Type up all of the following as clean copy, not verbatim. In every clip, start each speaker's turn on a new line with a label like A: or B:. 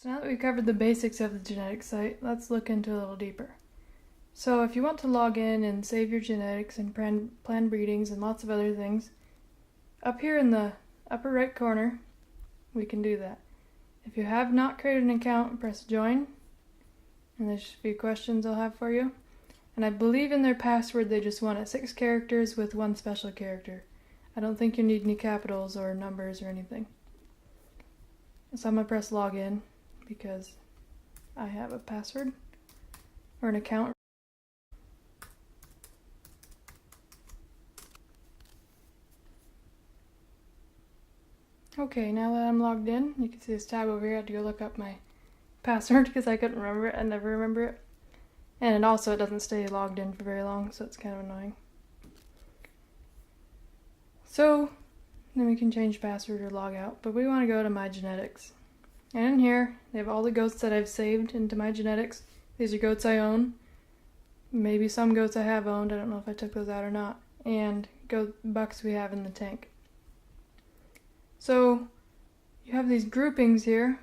A: So now that we've covered the basics of the genetics site, let's look into it a little deeper. So if you want to log in and save your genetics and plan breedings and lots of other things, up here in the upper right corner, we can do that. If you have not created an account, press join, and there's a few questions I'll have for you. And I believe in their password they just want it 6 characters with 1 special character. I don't think you need any capitals or numbers or anything. So I'm going to press login because I have a password or an account. Okay, now that I'm logged in, you can see this tab over here. I had to go look up my password because I couldn't remember it. I never remember it. And it doesn't stay logged in for very long, so it's kind of annoying. So then we can change password or log out, but we want to go to my genetics. And in here, they have all the goats that I've saved into my genetics. These are goats I own. Maybe some goats I have owned. I don't know if I took those out or not. And goat bucks we have in the tank. So you have these groupings here.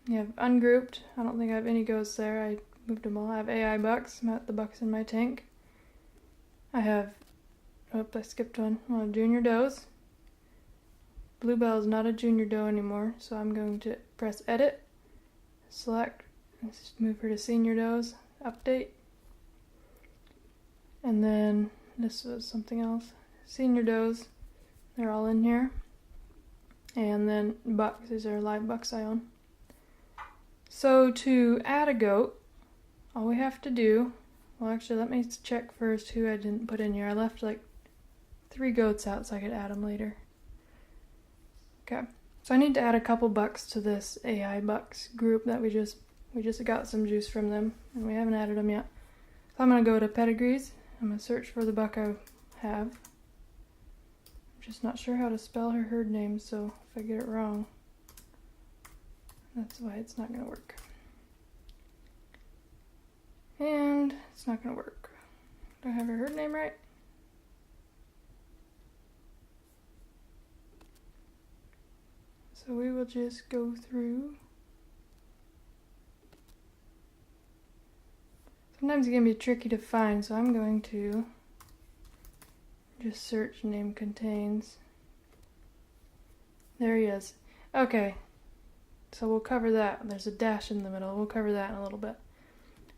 A: You have ungrouped. I don't think I have any goats there. I moved them all. I have AI bucks. I'm at the bucks in my tank. I have, I skipped one. I have junior does. Bluebell is not a junior doe anymore, so I'm going to press edit, select, and move her to senior does, update. And then this was something else. Senior does, they're all in here. And then bucks, these are live bucks I own. So to add a goat, all we have to do, well actually let me check first who I didn't put in here. I left like 3 goats out so I could add them later. Okay, so I need to add a couple bucks to this AI bucks group that we just got some juice from them and we haven't added them yet. So I'm going to go to pedigrees. I'm going to search for the buck I have. I'm just not sure how to spell her herd name, so if I get it wrong, that's why it's not going to work. And it's not going to work. Do I have her herd name right? So we will just go through. Sometimes it can be tricky to find, so I'm going to just search name contains. There he is. Okay, so we'll cover that. There's a dash in the middle. We'll cover that in a little bit.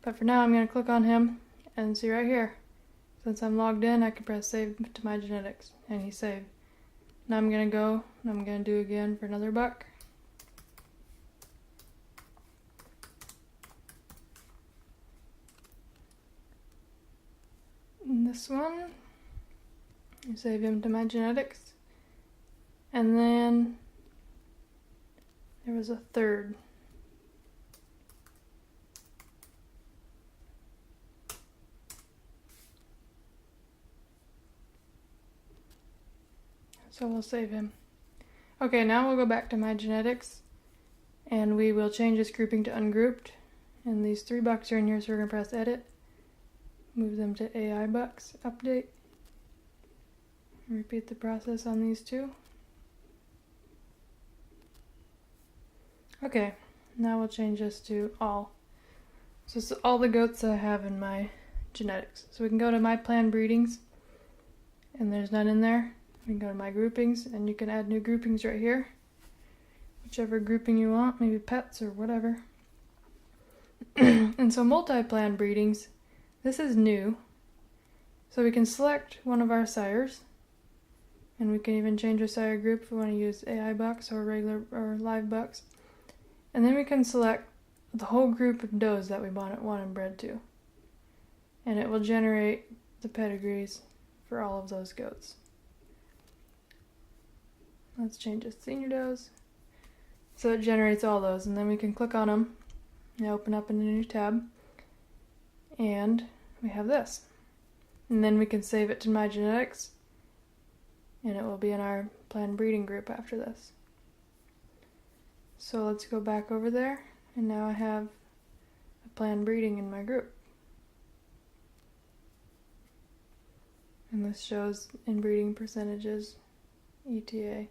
A: But for now, I'm going to click on him and see right here. Since I'm logged in, I can press save to my genetics, and he's saved. Now I'm going to go, and I'm going to do again for another buck. And this one, I save him to my genetics. And then there was a third. So we'll save him. Okay, now we'll go back to my genetics and we will change this grouping to ungrouped. And these 3 bucks are in here, so we're going to press edit. Move them to AI bucks, update. Repeat the process on these 2. Okay, now we'll change this to all. So this is all the goats I have in my genetics. So we can go to my planned breedings and there's none in there. We can go to my groupings and you can add new groupings right here. Whichever grouping you want, maybe pets or whatever. And so multi-planned breedings, this is new. So we can select one of our sires and we can even change our sire group if we want to use AI bucks or regular or live bucks. And then we can select the whole group of does that we want them bred to. And it will generate the pedigrees for all of those goats. Let's change it to senior does. So it generates all those, and then we can click on them and open up in a new tab. And we have this. And then we can save it to my genetics, and it will be in our planned breeding group after this. So let's go back over there, and now I have a planned breeding in my group. And this shows inbreeding percentages, ETA.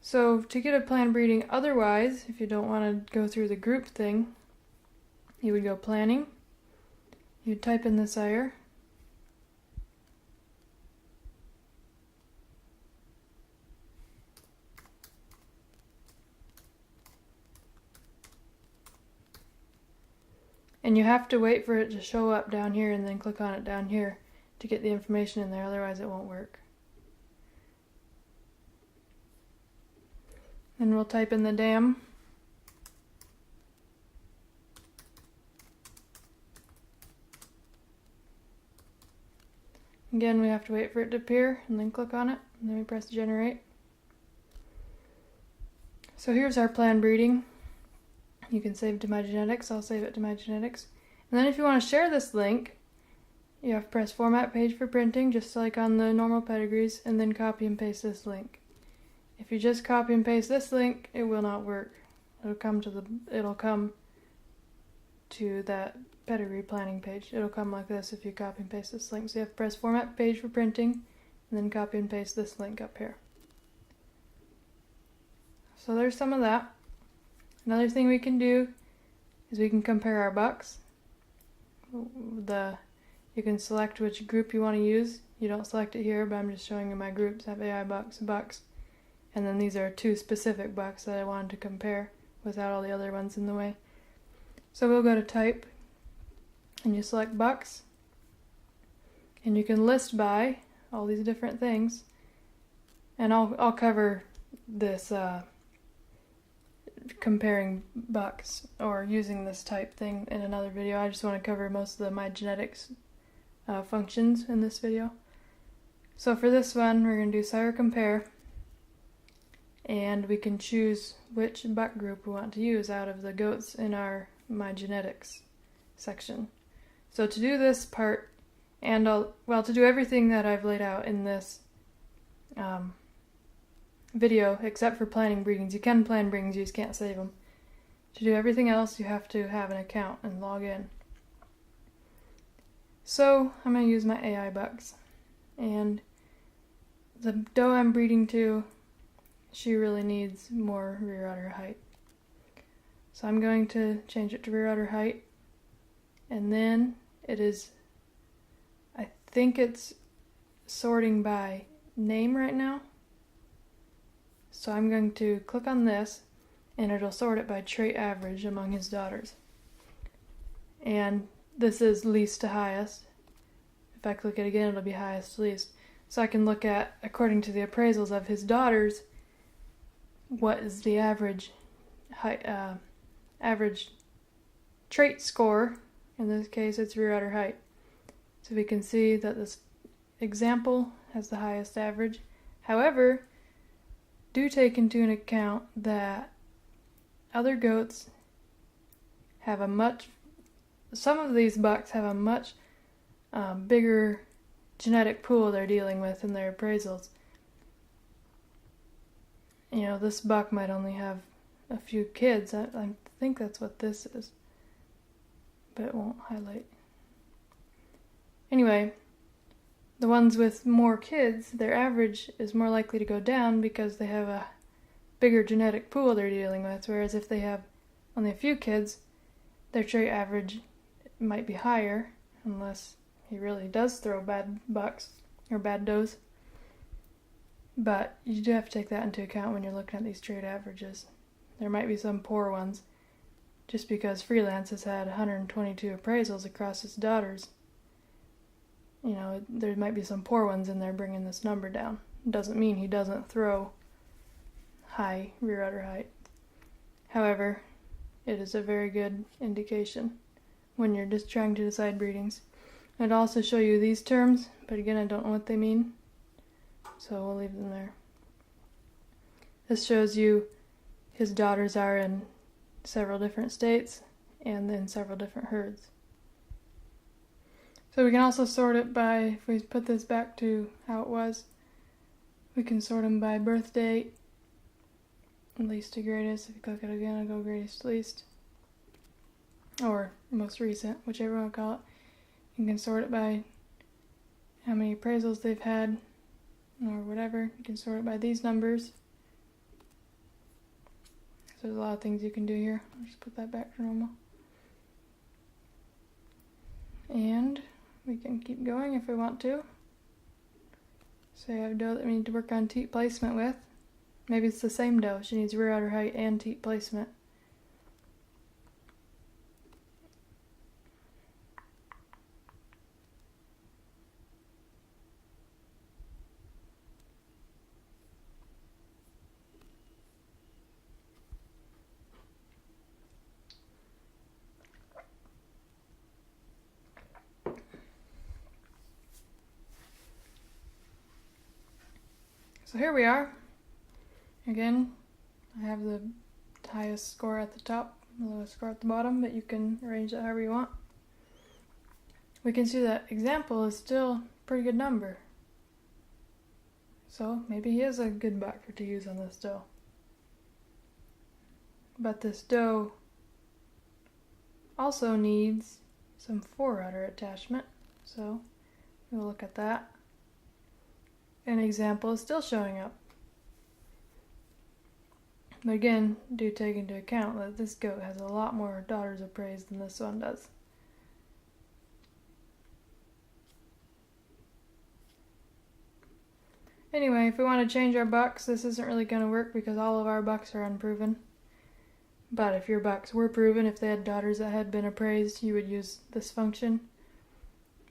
A: So to get a planned breeding otherwise, if you don't want to go through the group thing, you would go planning, you'd type in the sire, and you have to wait for it to show up down here and then click on it down here to get the information in there, otherwise it won't work. Then we'll type in the dam. Again, we have to wait for it to appear and then click on it, and then we press generate. So here's our planned breeding. You can save it to My Genetics. I'll save it to My Genetics. And then if you want to share this link, you have to press Format Page for Printing, just like on the normal pedigrees, and then copy and paste this link. If you just copy and paste this link, it will not work. It'll come to that pedigree planning page. It'll come like this if you copy and paste this link. So you have to press Format Page for Printing, and then copy and paste this link up here. So there's some of that. Another thing we can do is we can compare our bucks. You can select which group you want to use. You don't select it here, but I'm just showing you my groups. I have AI bucks, bucks. And then these are two specific bucks that I wanted to compare without all the other ones in the way. So we'll go to type, and you select bucks. And you can list by all these different things. And I'll cover this comparing bucks or using this type thing in another video. I just want to cover most of the My Genetics functions in this video. So for this one, we're going to do sire compare, and we can choose which buck group we want to use out of the goats in our My Genetics section. So to do this part, and to do everything that I've laid out in this video, except for planning breedings. You can plan breedings, you just can't save them. To do everything else, you have to have an account and log in. So I'm going to use my AI bucks, and the doe I'm breeding to, she really needs more rear udder height. So I'm going to change it to rear udder height, and then I think it's sorting by name right now. So I'm going to click on this, and it'll sort it by trait average among his daughters. And this is least to highest. If I click it again, it'll be highest to least. So I can look at, according to the appraisals of his daughters, what is the average trait score. In this case, it's rear udder height. So we can see that this example has the highest average. However, do take into account that other goats have some of these bucks have a much bigger genetic pool they're dealing with in their appraisals. You know, this buck might only have a few kids. I think that's what this is, but it won't highlight. Anyway, the ones with more kids, their average is more likely to go down because they have a bigger genetic pool they're dealing with, whereas if they have only a few kids, their trait average might be higher, unless he really does throw bad bucks or bad does. But you do have to take that into account when you're looking at these trait averages. There might be some poor ones, just because Freelance has had 122 appraisals across his daughters. You know, there might be some poor ones in there bringing this number down. It doesn't mean he doesn't throw high rear udder height. However, it is a very good indication when you're just trying to decide breedings. I'd also show you these terms, but again, I don't know what they mean, so we'll leave them there. This shows you his daughters are in several different states and in several different herds. So we can also sort it by, if we put this back to how it was, we can sort them by birth date, least to greatest. If you click it again, it'll go greatest to least, or most recent, whichever one you call it. You can sort it by how many appraisals they've had, or whatever. You can sort it by these numbers. There's a lot of things you can do here. I'll just put that back to normal. And we can keep going if we want to. Say I have doe that we need to work on teat placement with. Maybe it's the same doe. She needs rear outer height and teat placement. So here we are. Again, I have the highest score at the top, the lowest score at the bottom, but you can arrange it however you want. We can see that example is still a pretty good number. So maybe he is a good buck to use on this doe. But this doe also needs some fore-udder attachment, so we'll look at that. An example is still showing up. But again, do take into account that this goat has a lot more daughters of praise than this one does. Anyway, if we want to change our bucks, this isn't really going to work because all of our bucks are unproven. But if your bucks were proven, if they had daughters that had been appraised, you would use this function.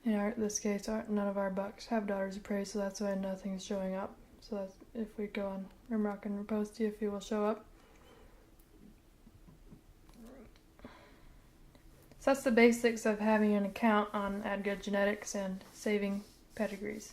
A: In this case, none of our bucks have daughters appraised, so that's why nothing's showing up. So that's, if we go on Rimrock and repose to, if he will show up. So that's the basics of having an account on ADGA Genetics and saving pedigrees.